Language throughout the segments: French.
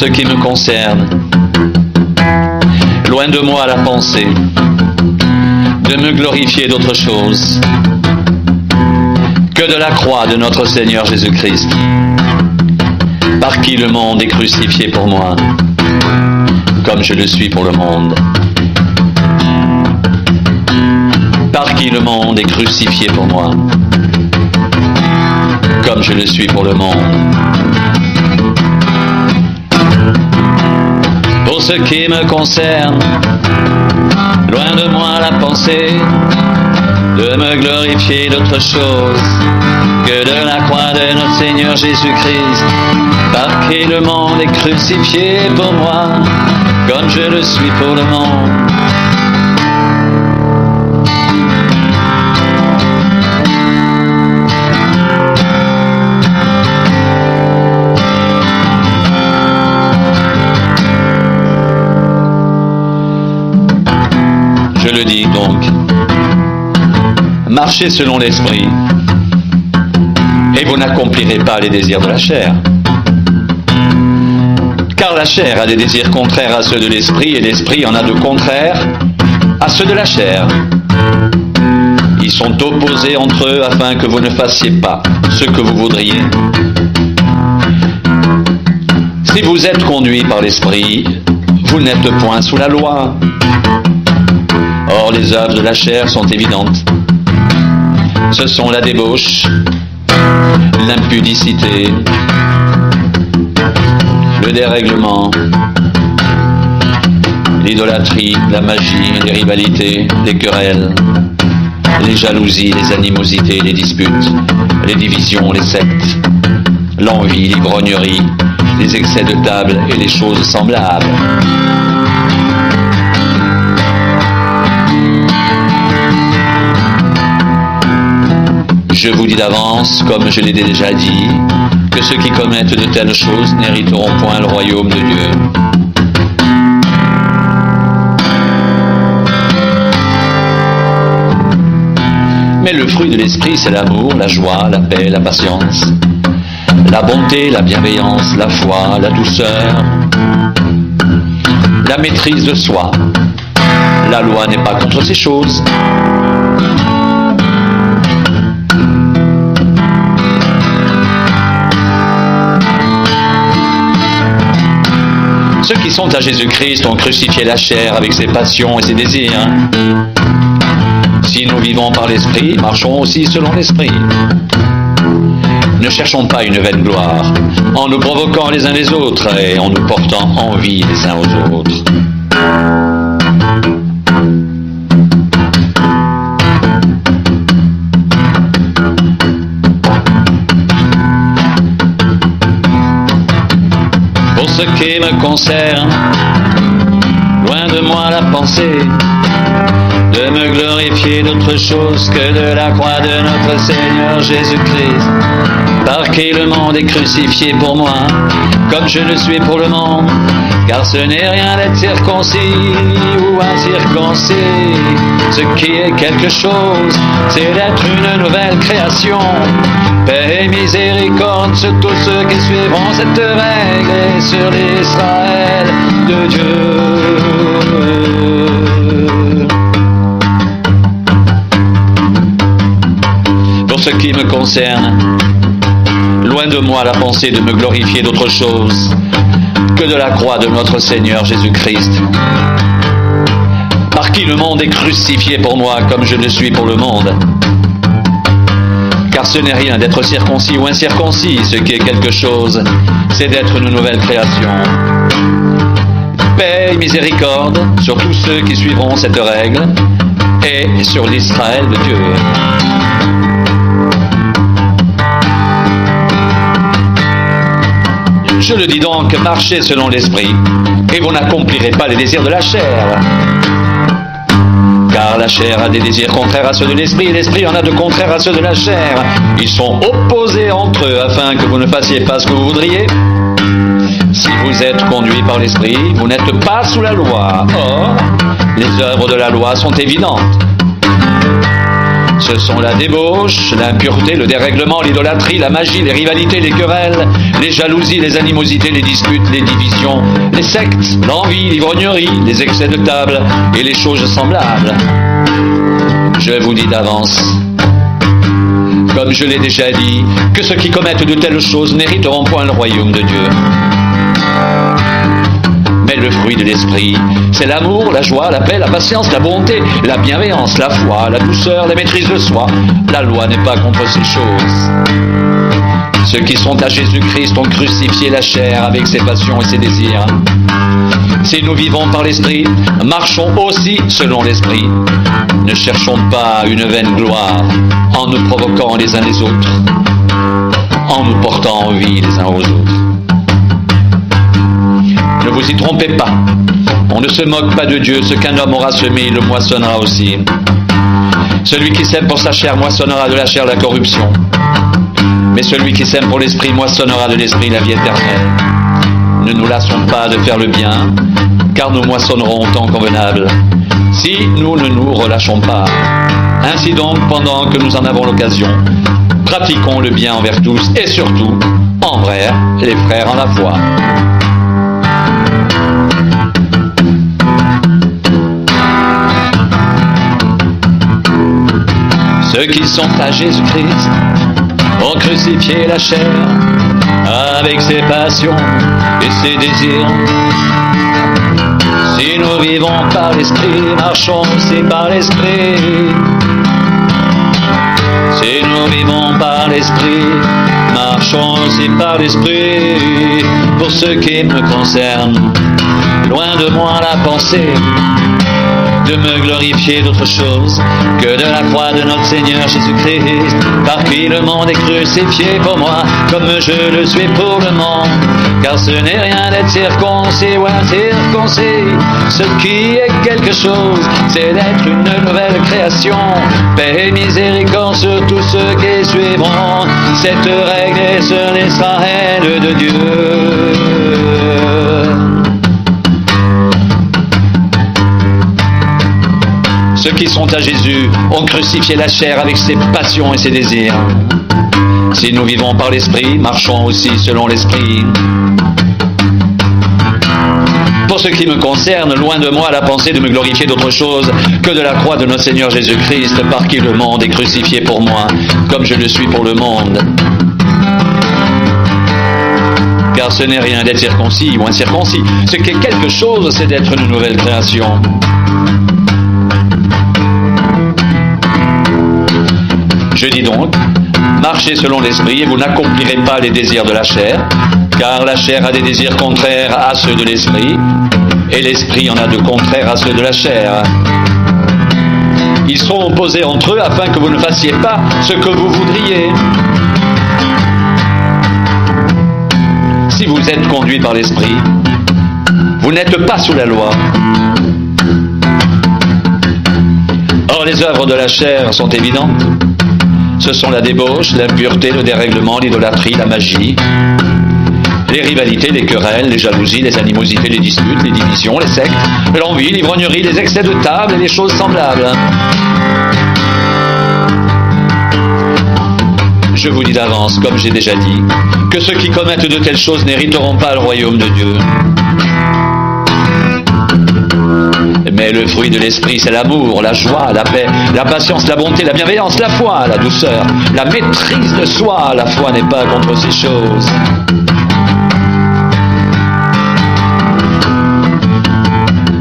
ce qui me concerne, loin de moi la pensée de me glorifier d'autre chose que de la croix de notre Seigneur Jésus-Christ, par qui le monde est crucifié pour moi, comme je le suis pour le monde. Par qui le monde est crucifié pour moi, comme je le suis pour le monde. Pour ce qui me concerne, loin de moi la pensée de me glorifier d'autre chose que de la croix de notre Seigneur Jésus-Christ, par qui le monde est crucifié pour moi, comme je le suis pour le monde. Je le dis donc, marchez selon l'esprit, et vous n'accomplirez pas les désirs de la chair. Car la chair a des désirs contraires à ceux de l'esprit, et l'esprit en a de contraires à ceux de la chair. Ils sont opposés entre eux afin que vous ne fassiez pas ce que vous voudriez. Si vous êtes conduits par l'esprit, vous n'êtes point sous la loi. Or, les œuvres de la chair sont évidentes. Ce sont la débauche, l'impudicité, le dérèglement, l'idolâtrie, la magie, les rivalités, les querelles, les jalousies, les animosités, les disputes, les divisions, les sectes, l'envie, l'ivrognerie, les excès de table et les choses semblables. Je vous dis d'avance, comme je l'ai déjà dit, que ceux qui commettent de telles choses n'hériteront point le royaume de Dieu. Mais le fruit de l'esprit, c'est l'amour, la joie, la paix, la patience, la bonté, la bienveillance, la foi, la douceur, la maîtrise de soi. La loi n'est pas contre ces choses. Ceux qui sont à Jésus-Christ ont crucifié la chair avec ses passions et ses désirs. Si nous vivons par l'Esprit, marchons aussi selon l'Esprit. Ne cherchons pas une vaine gloire, en nous provoquant les uns les autres et en nous portant envie les uns aux autres. Pour ce qui me concerne, loin de moi la pensée de me glorifier d'autre chose que de la croix de notre Seigneur Jésus-Christ, par qui le monde est crucifié pour moi, comme je le suis pour le monde. Car ce n'est rien d'être circoncis ou incirconcis, ce qui est quelque chose, c'est d'être une nouvelle création. Paix et miséricorde sur tous ceux qui suivront cette règle et sur l'Israël de Dieu. Pour ce qui me concerne, loin de moi la pensée de me glorifier d'autre chose que de la croix de notre Seigneur Jésus-Christ, par qui le monde est crucifié pour moi comme je le suis pour le monde. Car ce n'est rien d'être circoncis ou incirconcis, ce qui est quelque chose, c'est d'être une nouvelle création. Paix et miséricorde sur tous ceux qui suivront cette règle et sur l'Israël de Dieu. Je le dis donc, marchez selon l'esprit, et vous n'accomplirez pas les désirs de la chair. Car la chair a des désirs contraires à ceux de l'esprit, et l'esprit en a de contraires à ceux de la chair. Ils sont opposés entre eux, afin que vous ne fassiez pas ce que vous voudriez. Si vous êtes conduits par l'esprit, vous n'êtes pas sous la loi. Or, les œuvres de la loi sont évidentes. Ce sont la débauche, l'impureté, le dérèglement, l'idolâtrie, la magie, les rivalités, les querelles, les jalousies, les animosités, les disputes, les divisions, les sectes, l'envie, l'ivrognerie, les excès de table et les choses semblables. Je vous dis d'avance, comme je l'ai déjà dit, que ceux qui commettent de telles choses n'hériteront point le royaume de Dieu. Mais le fruit de l'esprit, c'est l'amour, la joie, la paix, la patience, la bonté, la bienveillance, la foi, la douceur, la maîtrise de soi. La loi n'est pas contre ces choses. Ceux qui sont à Jésus-Christ ont crucifié la chair avec ses passions et ses désirs. Si nous vivons par l'esprit, marchons aussi selon l'esprit. Ne cherchons pas une vaine gloire en nous provoquant les uns les autres, en nous portant envie les uns aux autres. Ne vous y trompez pas, on ne se moque pas de Dieu, ce qu'un homme aura semé, il le moissonnera aussi. Celui qui sème pour sa chair moissonnera de la chair la corruption, mais celui qui sème pour l'esprit moissonnera de l'esprit la vie éternelle. Ne nous lassons pas de faire le bien, car nous moissonnerons au temps convenable, si nous ne nous relâchons pas. Ainsi donc, pendant que nous en avons l'occasion, pratiquons le bien envers tous, et surtout, envers les frères en la foi. Ceux qui sont à Jésus-Christ ont crucifié la chair avec ses passions et ses désirs. Si nous vivons par l'esprit, marchons aussi par l'esprit. Si nous vivons par l'esprit, marchons aussi par l'esprit. Pour ce qui me concerne, loin de moi la pensée de me glorifier d'autre chose que de la croix de notre Seigneur Jésus-Christ, par qui le monde est crucifié pour moi, comme je le suis pour le monde. Car ce n'est rien d'être circoncis ou incirconcis, ce qui est quelque chose, c'est d'être une nouvelle création. Paix et miséricorde sur tous ceux qui suivront cette règle et sur l'Israël de Dieu. Ceux qui sont à Jésus ont crucifié la chair avec ses passions et ses désirs. Si nous vivons par l'esprit, marchons aussi selon l'esprit. Pour ce qui me concerne, loin de moi la pensée de me glorifier d'autre chose que de la croix de notre Seigneur Jésus-Christ, par qui le monde est crucifié pour moi, comme je le suis pour le monde. Car ce n'est rien d'être circoncis ou incirconcis. Ce qui est quelque chose, c'est d'être une nouvelle création. Je dis donc, marchez selon l'esprit et vous n'accomplirez pas les désirs de la chair, car la chair a des désirs contraires à ceux de l'esprit, et l'esprit en a de contraires à ceux de la chair. Ils sont opposés entre eux afin que vous ne fassiez pas ce que vous voudriez. Si vous êtes conduit par l'esprit, vous n'êtes pas sous la loi. Or, les œuvres de la chair sont évidentes. Ce sont la débauche, l'impureté, le dérèglement, l'idolâtrie, la magie, les rivalités, les querelles, les jalousies, les animosités, les disputes, les divisions, les sectes, l'envie, l'ivrognerie, les excès de table et les choses semblables. Je vous dis d'avance, comme j'ai déjà dit, que ceux qui commettent de telles choses n'hériteront pas le royaume de Dieu. Mais le fruit de l'esprit, c'est l'amour, la joie, la paix, la patience, la bonté, la bienveillance, la foi, la douceur, la maîtrise de soi. La foi n'est pas contre ces choses.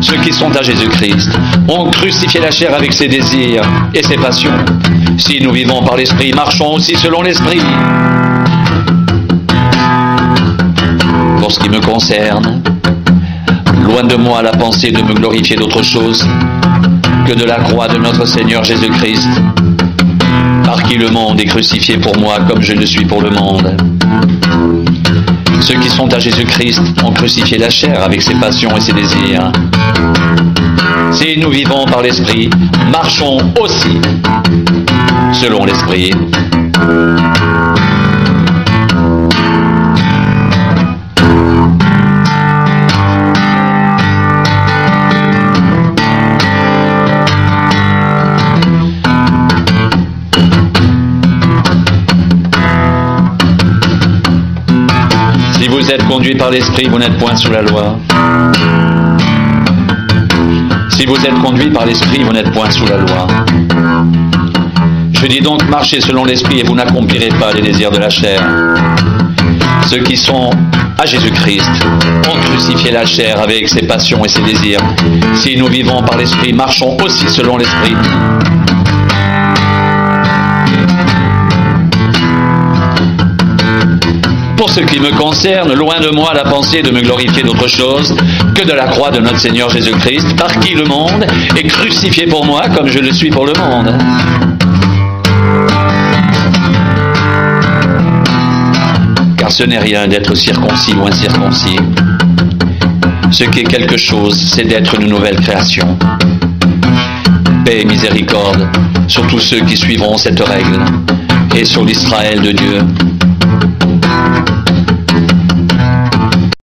Ceux qui sont à Jésus-Christ ont crucifié la chair avec ses désirs et ses passions. Si nous vivons par l'esprit, marchons aussi selon l'esprit. Pour ce qui me concerne, loin de moi la pensée de me glorifier d'autre chose que de la croix de notre Seigneur Jésus-Christ, par qui le monde est crucifié pour moi comme je le suis pour le monde. Ceux qui sont à Jésus-Christ ont crucifié la chair avec ses passions et ses désirs. Si nous vivons par l'Esprit, marchons aussi selon l'Esprit. conduit par l'Esprit, vous n'êtes point sous la loi. Si vous êtes conduit par l'Esprit, vous n'êtes point sous la loi. Je dis donc, marchez selon l'Esprit et vous n'accomplirez pas les désirs de la chair. Ceux qui sont à Jésus-Christ ont crucifié la chair avec ses passions et ses désirs. Si nous vivons par l'Esprit, marchons aussi selon l'Esprit. Pour ce qui me concerne, loin de moi la pensée de me glorifier d'autre chose que de la croix de notre Seigneur Jésus-Christ, par qui le monde est crucifié pour moi comme je le suis pour le monde. Car ce n'est rien d'être circoncis ou incirconcis. Ce qui est quelque chose, c'est d'être une nouvelle création. Paix et miséricorde sur tous ceux qui suivront cette règle et sur l'Israël de Dieu.